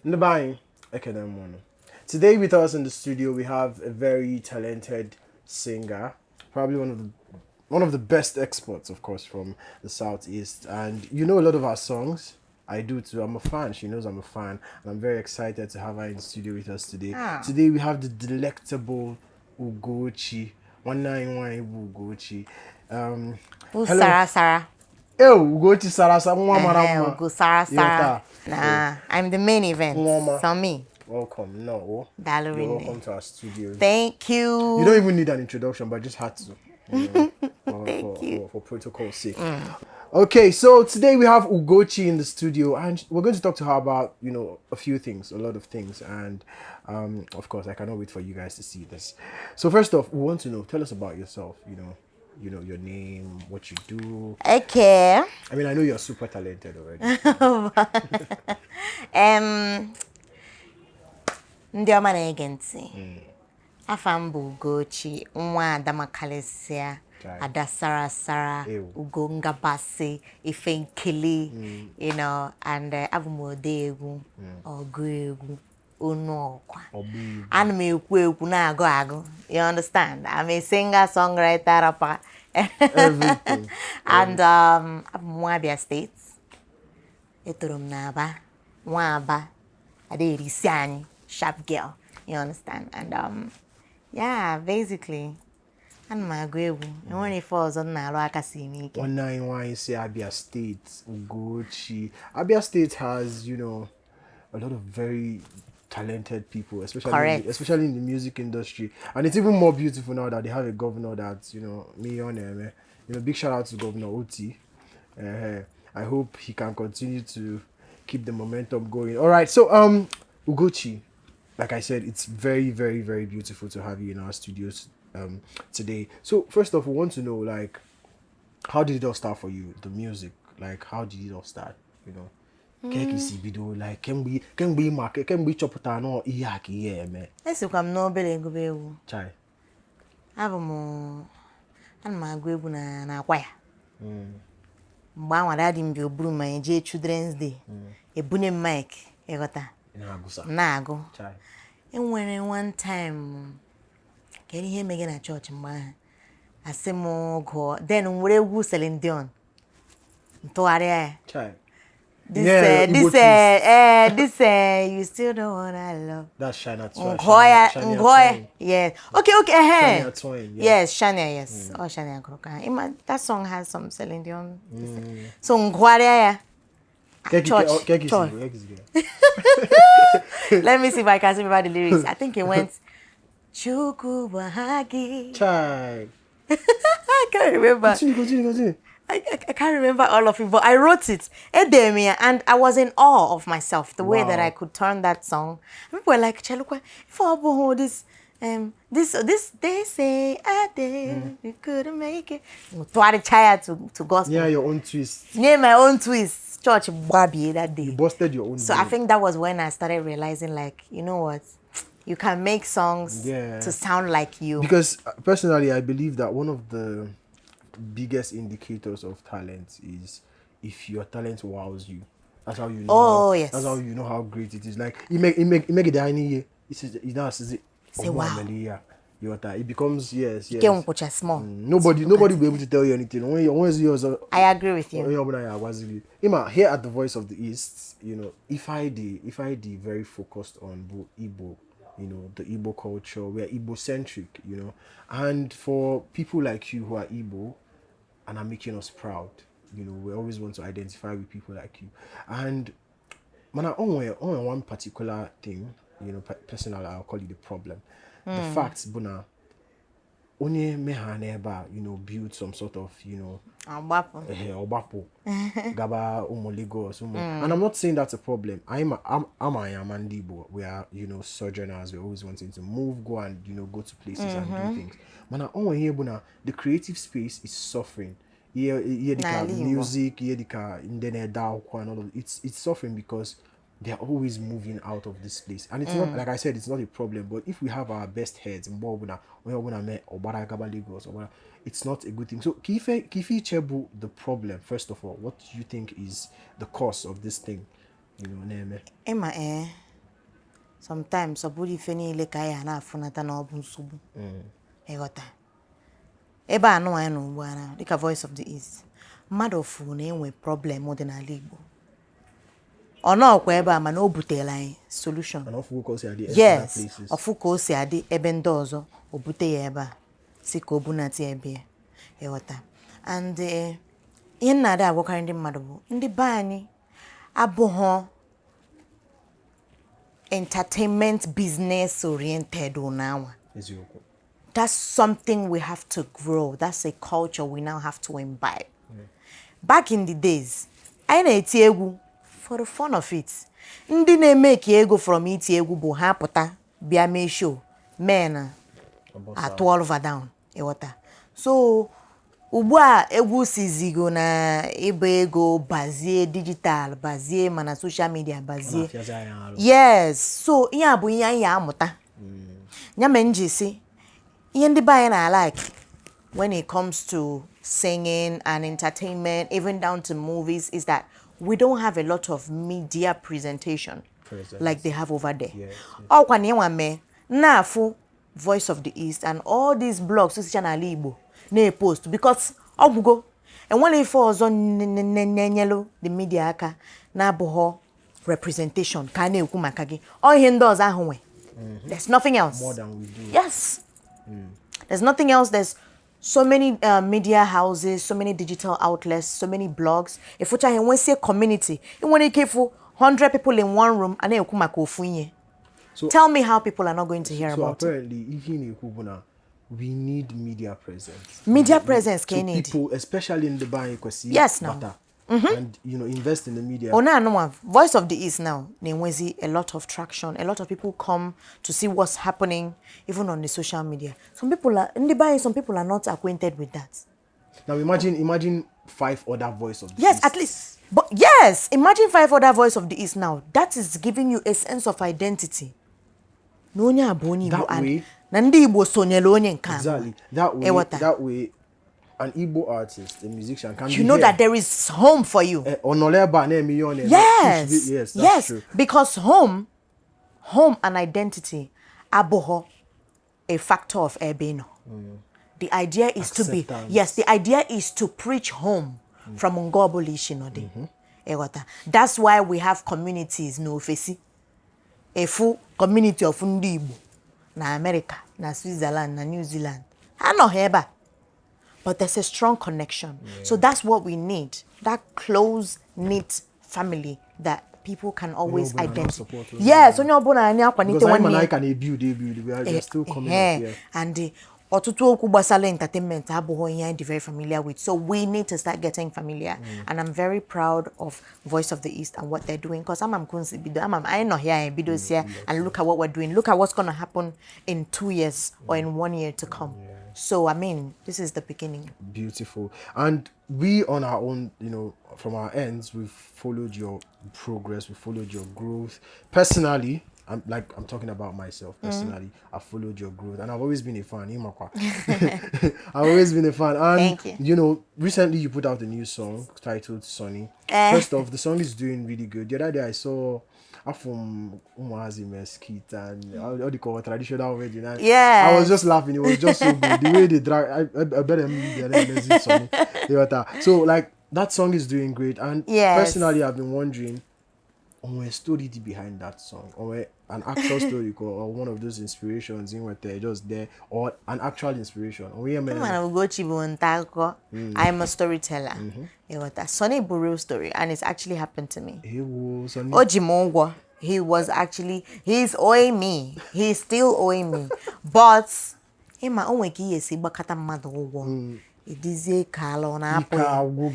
Nabang, Ekenemono. Today with us in the studio we have a very talented singer, probably one of the best exports, of course, from the southeast. And you know a lot of our songs. I do too. I'm a fan. She knows I'm a fan, and I'm very excited to have her in the studio with us today. Today we have the delectable Ugoccie, 191 Ugoccie. Hello. Sarah. Oh, Ugoccie Sarah. Ugo Sarah. Nah, I'm the main event. So me. Welcome. No, you're welcome to our studio. Thank you. You don't even need an introduction, but I just had to. Thank you. For protocol's sake. Okay, so today we have Ugoccie in the studio, and we're going to talk to her about, a few things, a lot of things, and of course, I cannot wait for you guys to see this. So first off, we want to know, tell us about yourself. Your name, what you do. Okay. I mean, I know you're super talented already. Ndị ọma na-ege ntị. Afa m bụ Ugoccie, nwa Adamakalesia, Ada Sara, Ugo Ngabasị, Ife Nkili, and abụ m ode egwu, ọgụ egwu, onu ọkwa. Ana m ekwu ekwu na-agụ. You understand? I'm a singer, songwriter, rapper. Everything. And abụ m nwa Abia State. Etoro m n'Aba, nwa Aba, ada erisi anyị. Sharp girl, you understand? And yeah, basically, and my grave. And when it falls on na aka see me. 191 say Abia State, Ugoccie. Abia State has, a lot of very talented people, especially in the music industry. And it's even more beautiful now that they have a governor that's, millionaire. Big shout out to Governor Oti. I hope he can continue to keep the momentum going. All right, so Ugoccie. Like I said, it's very, very, very beautiful to have you in our studios today. So first off, we want to know, like, how did it all start for you? The music, like, how did it all start? Like, can we chopota no iyaki me? Esi kwa m n'obere egube egwu. Chai. Abụ m ana m agụ egwu na akwa ya. Mgbe anwa daddy m bi oburu ma eje Children's Day. Ebune mic, ịghọta. Na-agụ. Enwere one time kere ihe mege na church mgbe ahụ asị m gụọ then nwere egwu Celine Dion ntụgharịa ya this you still don't want I love that's Shania Twain. Yes, okay Shania Twain, yes Shania, yes. Oh, Shania gụrụ that song has some Celine Dion so ngụgharịa ya church. Let me see if I can remember the lyrics. I think it went Chuku Bahagi. Chai. I can't remember. Continue. I can't remember all of it, but I wrote it. Edemia, and I was in awe of myself, the way that I could turn that song. People were like, Chalukwa, this they say I did, you couldn't make it. To gospel. Yeah, your own twist. Yeah, my own twist. Church Babi that day. You busted your own. So I think that was when I started realizing, like, you know what, you can make songs to sound like you. Because personally, I believe that one of the biggest indicators of talent is if your talent wows you. That's how you know. Oh, yes. That's how you know how great it is. Like you make it any. Say wow. It becomes yes. Small. Nobody will be able to tell you anything. When is yours? I agree with you. Here at the Voice of the East, if I did very focused on Igbo, the Igbo culture, we are Igbo centric, and for people like you who are Igbo and are making us proud, we always want to identify with people like you. And man, I only one particular thing, personally, I'll call it the problem. The facts, Buna, only mehaneba, build some sort of, Obapo, Gaba, Lagos, and I'm not saying that's a problem. I'm Mandibo. We are, sojourners. We're always wanting to move, go and, go to places and do things. Man, the creative space is suffering. The music, it's suffering because they're always moving out of this place. And it's not, like I said, it's not a problem. But if we have our best heads, it's not a good thing. So, Kifi Chebu, the problem, first of all, what do you think is the cause of this thing? you know, name. Emma sometimes somebody feni kaya na afunata na obu nsogbu. Egota. Ebe anu anu ugbu ana dịka Voice of the East. Mmadụ ofu na enwe problem ọdịnala Igbo. Ọ nọkwa ebe a mana o butela anyị solution. And ofu ka o si adị other places. Ofu ka o si adị ebe ndị ọzọ o bute ya ebe a. Si ka o bunata ebe ya. Egota. And ihe nna-ada agwakarị ndị mmadụ bụ ndị be anyị abụghọ entertainment business oriented now. That's something we have to grow. That's a culture we now have to imbibe. Back in the days, I na-eti egwu for the fun of it. Ndị na-emeke ego from iti egwu bụ ha pụta bịa mee show men at all over down. So ugbu a egwu sizigo na ebe ego bazie digital bazie mana social media bazie. Yes, so ihe a bụ ihe anyị amụta. Nya me nji si ihe ndị be anyị na like when it comes to singing and entertainment, even down to movies, is that we don't have a lot of media presentation like they have over there. Ọ kwa na me na afụ Voice of the East and all these blogs isi channel Igbo na-post because ọgwụgo enwere ife ọzọ na-enyelu the media aka na-abụghọ representation ka na-ekwu maka gị ọ ihe ndị ọzọ ahụ nwe. There's nothing else. More than we do. Yes. There's nothing else. There's so many media houses, so many digital outlets, so many blogs. If we say community, you want to keep 100 people in one room and then so tell me how people are not going to hear about it. So apparently, even we need media presence. Media presence can need people, especially in the Bayi Kwesi. Yes, now. And invest in the media. Oh no, Voice of the East now. A lot of traction. A lot of people come to see what's happening, even on the social media. Some people are not acquainted with that. Now imagine 5 other Voice of the East. Yes, at least. But yes, imagine 5 other Voice of the East now. That is giving you a sense of identity. That way. Exactly. That way. An Igbo artist, a musician can you know here. That there is home for you. Yes, that's true. Because home and identity are a factor of Ebeno. The idea is the idea is to preach home from Ngoboli Shinode. That's why we have communities no fesi. A full community of Ndi Igbo na America, na Switzerland, na New Zealand. I know heba. But there's a strong connection. So that's what we need. That close-knit family that people can always identify. Yes, because I can build. We are just still coming up here. And Otutu Okubasala entertainment I'm very familiar with. So we need to start getting familiar. And I'm very proud of Voice of the East and what they're doing. Because I know here in videos here and look at what we're doing. Look at what's going to happen in 2 years or in 1 year to come. So, I mean, this is the beginning. Beautiful. And we on our own, from our ends, we've followed your progress, we followed your growth. Personally, I'm talking about myself personally. I've followed your growth and I've always been a fan. I've always been a fan. And, thank you. Recently you put out a new song titled Sunny. First off, the song is doing really good. The other day I saw from Umuazi Mesquite and all the cover traditional wedding. Yeah. I was just laughing. It was just so good. The way they drag, I better So that song is doing great. And personally, I've been wondering, a story behind that song, or an actual story, or one of those inspirations in what they're just there, or an actual inspiration. Ugoccie I'm a storyteller. Sonny is a real story, and it's actually happened to me. Ojimongwa, he's owing me. He's still owing me. But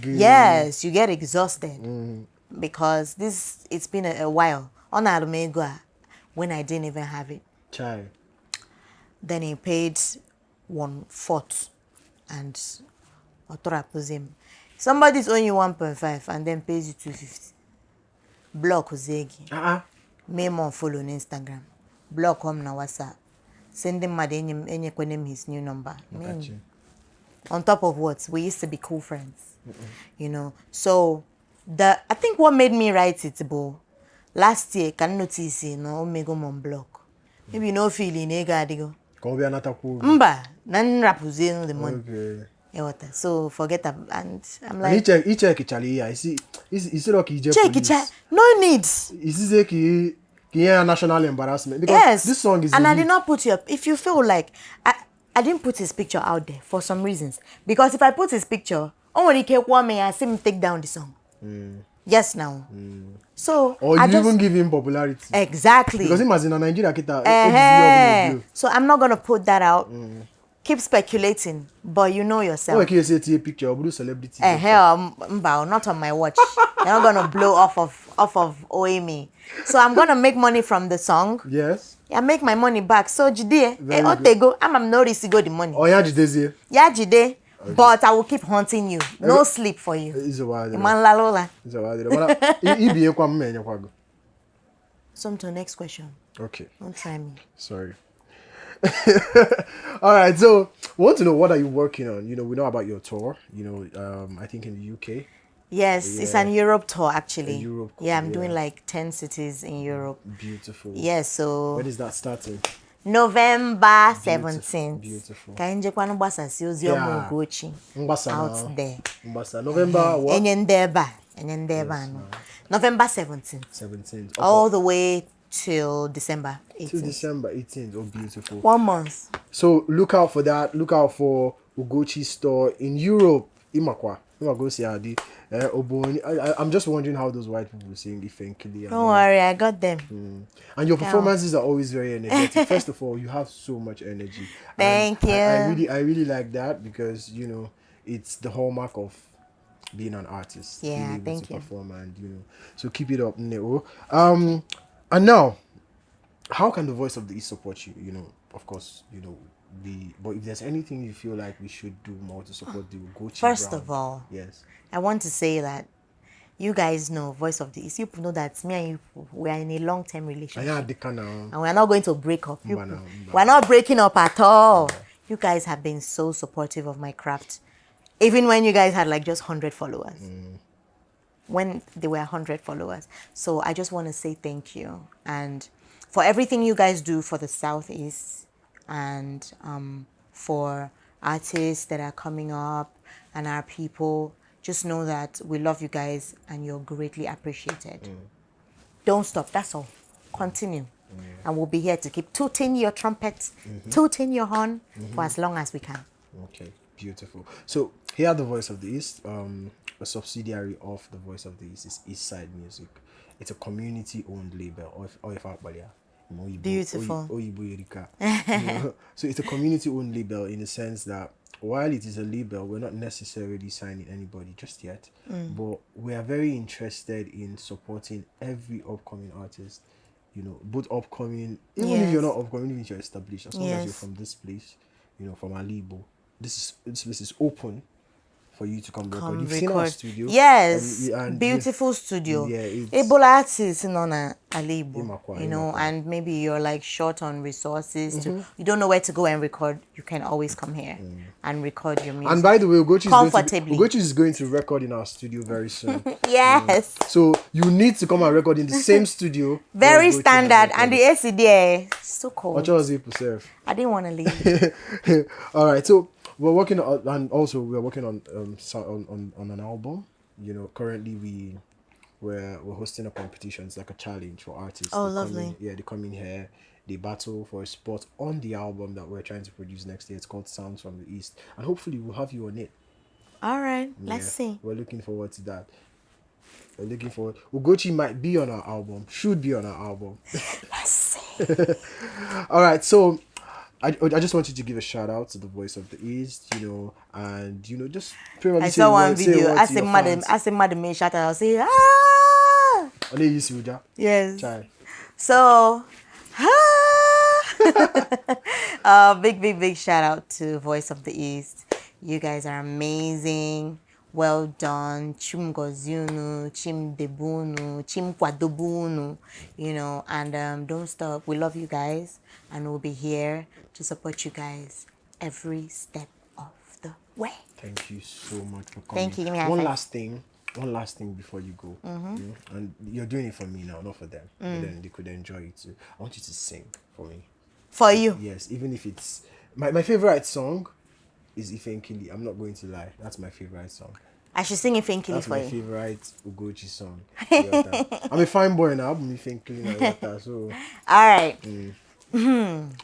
yes, you get exhausted. Because it's been a while. On Alumegua, when I didn't even have it. Child. Then he paid 1/4 and Otorapuzim. Somebody's owing you 1.5 and then pays you 250. Block Uzegi. Memo follow on Instagram. Block him na WhatsApp. Send him his new number. On top of what? We used to be cool friends. So I think what made me write it, Bo, last year can notice no omego mon block. Maybe no feeling adigo. Come be another cool. Mba, nan rapuzeno the money. Okay. So forget that, and I'm And like, he check Charlie. I see. Is it okay? check it, no needs. Is this a national embarrassment? Because Yes, this song is. and I did not put if you feel like I didn't put his picture out there for some reasons, because if I put his picture, only take one may I see him take down the song. Yes, now. So or you even give him popularity. Exactly. Because him as in a Nigeria kita. So I'm not gonna put that out. Keep speculating, but you know yourself. Oh, okay, say a picture of celebrity. Not on my watch. You're not gonna blow off of OME. So I'm gonna make money from the song. Yes. I make my money back. So Jide, Otego, I'm no risk go the money. Oh yeah, Jide. Yeah, Jide. Okay. But I will keep haunting you. No sleep for you. It's a while. Man la lola. It's a while. So to the next question. Okay. Don't try me. Sorry. All right, so we want to know, what are you working on? You know, we know about your tour. You know, I think in the UK. Yes, it's an Europe tour actually. Europe. Yeah, I'm doing like 10 cities in Europe. Beautiful. Yes, so. When is that starting? November 17th. Beautiful. Ugoccie out there. November what? November 17th. 17th. All the way till December 18th. Till December 18th. Oh, beautiful. 1 month. So look out for that. Look out for Ugoccie store in Europe. Imakwa. I'm just wondering how those white people sing Ifenkili. Don't worry, I got them. And your performances are always very energetic. First of all, you have so much energy. Thank you. I really like that, because you know it's the hallmark of being an artist. Yeah, being able thank to you. perform, and you know, so keep it up, Neo. And now, how can the Voice of the East support you? You know, of course, you know. But if there's anything you feel like we should do more to support the Ugoccie First brand, of all, yes, I want to say that you guys know Voice of the East. You know that me and you, we are in a long-term relationship. And we are not going to break up. We are not breaking up at all. Yeah. You guys have been so supportive of my craft. Even when you guys had like just 100 followers. When they were 100 followers. So I just want to say thank you. And for everything you guys do for the Southeast, and for artists that are coming up and our people, just know that we love you guys and you're greatly appreciated. Don't stop, that's all. Continue. And we'll be here to keep tooting your trumpet, tooting your horn for as long as we can. Okay, beautiful. So here at the Voice of the East, a subsidiary of the Voice of the East is East Side Music. It's a community-owned label. Beautiful. So it's a community-owned label in the sense that while it is a label, we're not necessarily signing anybody just yet, but we are very interested in supporting every upcoming artist. You know, both upcoming, even if you're not upcoming, even if you're established, as long as you're from this place, you know, from Alibo, this place is open for you to come record. You've seen our studio. Yes, and beautiful studio. Yeah, it's Ebola artists on Alibo, you know, and maybe you're like short on resources. You don't know where to go and record. You can always come here and record your music. And by the way, Ugoccie is going to record in our studio very soon. Yes. So you need to come and record in the same studio. Very standard, and the AC there so cold. I didn't want to leave. All right, so we're working on, and also we're working on an album. You know, currently we're hosting a competition. It's like a challenge for artists. Oh, lovely. They come in here, they battle for a spot on the album that we're trying to produce next year. It's called Sounds from the East, and hopefully we'll have you on it. All right, let's see. We're looking forward to that. We're looking forward. Ugoccie might be on our album. Should be on our album. Let's see. All right, so I just wanted to give a shout out to the Voice of the East, you know, and you know, just I saw one video. I said, madam, shout out. I'll say, ah. Yes. So, big shout out to Voice of the East. You guys are amazing. Well done. Chim goziunu, chim debunu, chim kwadobunu, you know, and don't stop. We love you guys, and we'll be here to support you guys every step of the way. Thank you so much for coming. Thank you. One last thing. one last thing before you go. And you're doing it for me now, not for them. But then they could enjoy it too. I want you to sing for me. For you? Yes, even if it's my favorite song is Ife Nkili. I'm not going to lie. That's my favorite song. I should sing Ife Nkili That's for my you. favorite Ugoccie song. I'm a fine boy now. I'm Ife Nkili. So All right.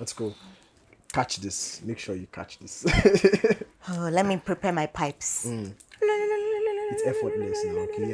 let's go. Catch this. Make sure you catch this. Oh, let me prepare my pipes. It's effortless now. Okay,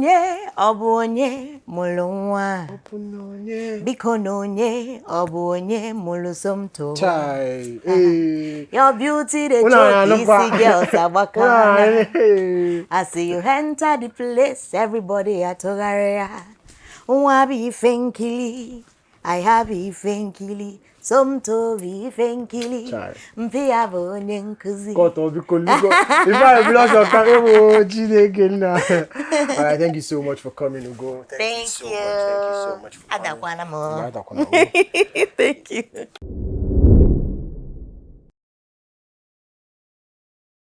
yeah, Obonye mulunwa biko nonye obonye mulusomto. Chai, hey. Your beauty the choke girls abakana. I see you enter the place, everybody at Togaria. Wabi Fenkili, I have Ife Nkili. Somto Ife Nkili. Mpia bonye nkuzi. Koto biko lugo. If I blow your camera, Jide now. All right, thank you so much for coming, Ugo. Thank you. Thank you so much for coming. Adakwana mo. Thank you.